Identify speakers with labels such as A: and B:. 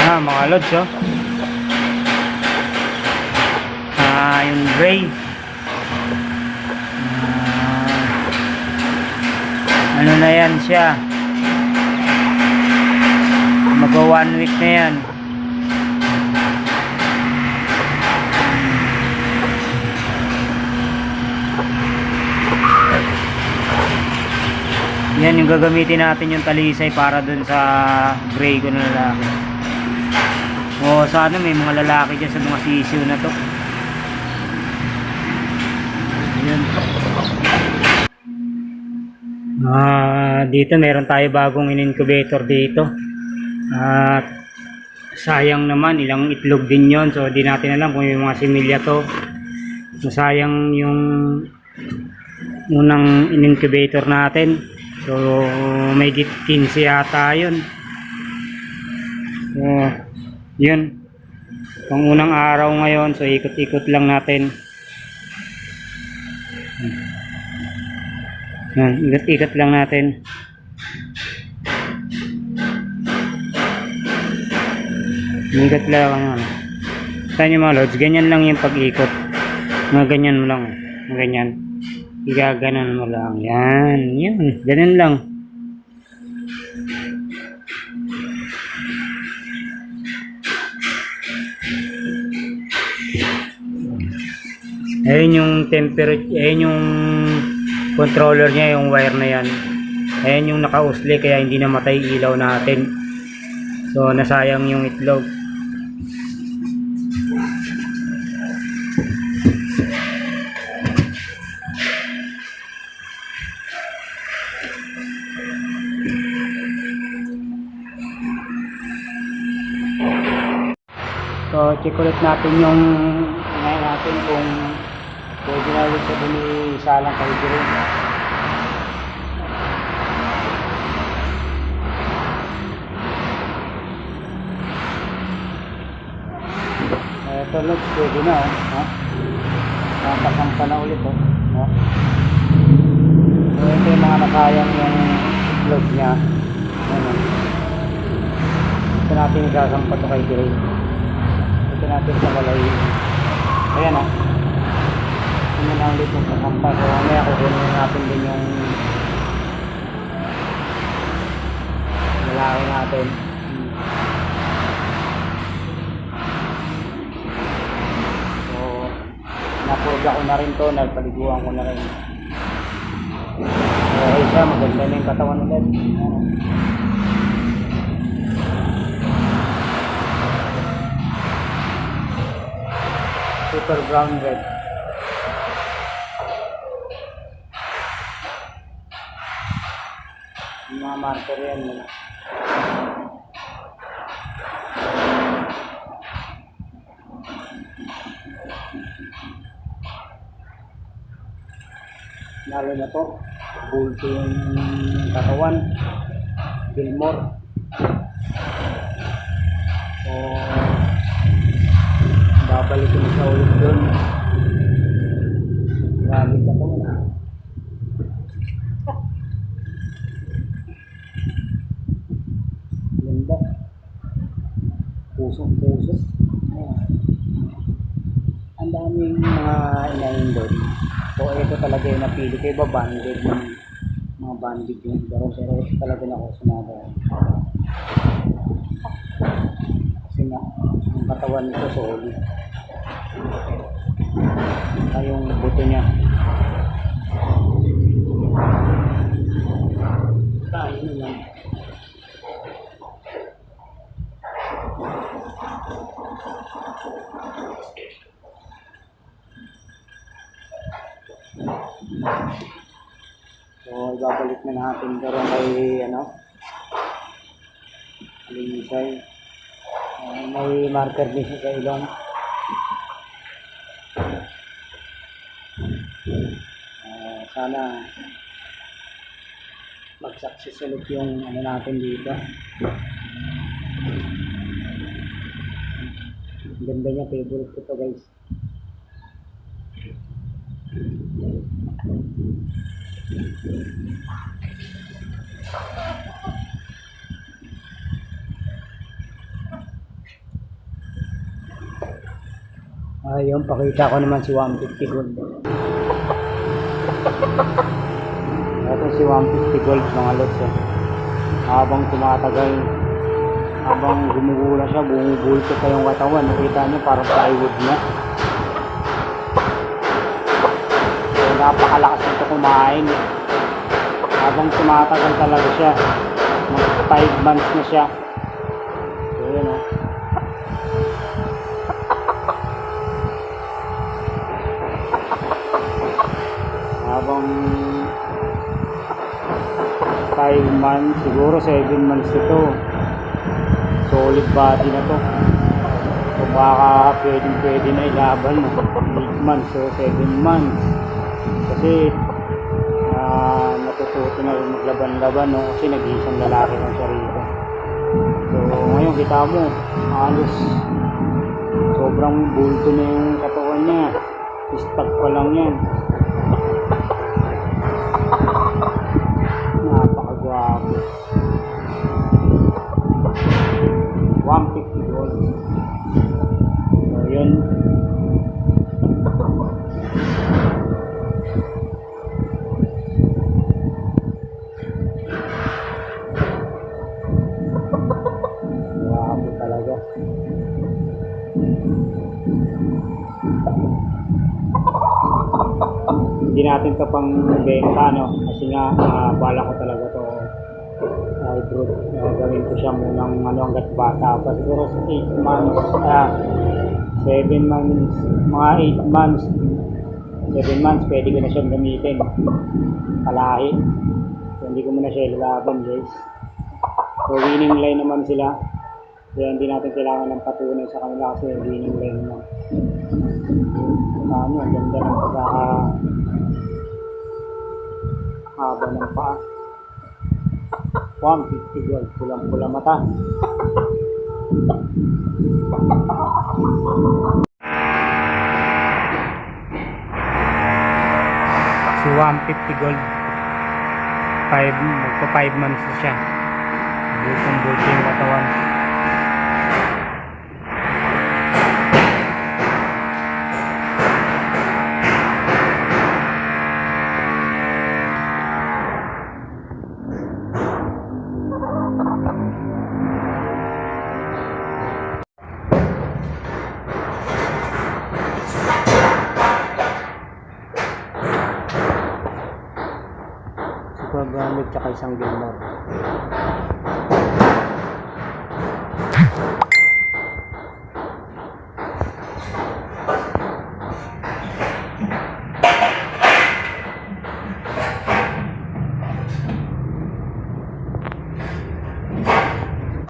A: Mga lods, oh. Yung gray. Ano na yan siya? Magwa 1 week na yan. Yan yung gagamitin natin, yung talisay para dun sa gray ko na lalaki. O sana may mga lalaki dyan sa mga sisiw na to. Yan. Dito meron tayo bagong in-incubator dito. At sayang naman, ilang itlog din yon. So di natin alam kung yung mga similya to. Masayang yung unang in-incubator natin. So may 15 yata yun. So yun, pang unang araw ngayon. So ikot-ikot lang natin. Ikot-ikot lang natin. Ikot lang ano. Saan yung mga lods, ganyan lang yung pag-ikot. Mga ganyan mo lang, ganyan. Igaganan mo lang. Yan, yan, ganyan lang. Ayun yung temperature, ayun yung controller niya, yung wire na yan. Ayun yung naka-usli kaya hindi namatay ilaw natin. So nasayang yung itlog. So check ulit natin yung ngayon natin kung pwede na ulit sa salang kay Green. Ito look, pwede na nakasampa na ulit So ito yung mga nakayang yung itlog niya. Ito natin isasampa ito kay Green. Ito natin sa kalay. Ayan Ito na ulit yung sasampa. So mamaya kukunin natin din yung lalaki natin. So napurga ko na rin to, nagpaliguan ko na rin. So isa, maganda na yung katawan ulit. Super brown red. Yung mga marker yan lalo na to bulto yung katawan, Gilmore. So babalik ko sa ulit doon. Grabe ka to ganda, puso. Ang daming mga inahin doon. So ito talaga yung napili ko. Iba banded ng mga banded yung pero ito talaga na ako sumada. Kasi nga ang katawan nito solid. Yung buto niya tayo lang. So ibabalik na natin pero kay linisay. May marker din sa ilong. Sana mag-success ulit yung natin dito. Ganda niya, favorite ko to guys. Ayun, pakita ko naman si 150 gold. Ito si 150 gold mga lods. Habang tumatagal, habang gumugula siya, bumubulto pa yung katawan. Nakita niyo parang plywood na. So, napakalakas nito kumain. Habang tumatagal talaga siya, mag 5 months na siya. So yun o. Habang 5 months, siguro 7 months ito. Solid body na to. So baka pwede na ilaban 8 months o 7 months. Kasi natututo na rin maglaban-laban, no? Kasi nag-iisang lalaki lang siya rito. So ngayon kita mo, halos sobrang bulto na yung katawan niya. Istag pa lang yan. Napakagwapo. 150 gold. So yun. Grabe talaga. Hindi natin ito pang benta, no? Kasi nga bala ko talaga to hybrid. Gawin ko siya munang hanggat bata pa. Siguro 8 months, 7 months, mga 8 months, 7 months pwede ko na siyang gamitin. Kalahi. So, hindi ko muna siya ilalaban, guys. So winning line naman sila. Kaya hindi natin kailangan ng patunay sa kanila kasi winning line naman. Ang ganda ng haba ng paa. 150 gold, pulang-pula mata. Si 150 gold, magpa 5 months na siya. Bultong-bulto yung katawan. Gamit tsaka isang gilmore.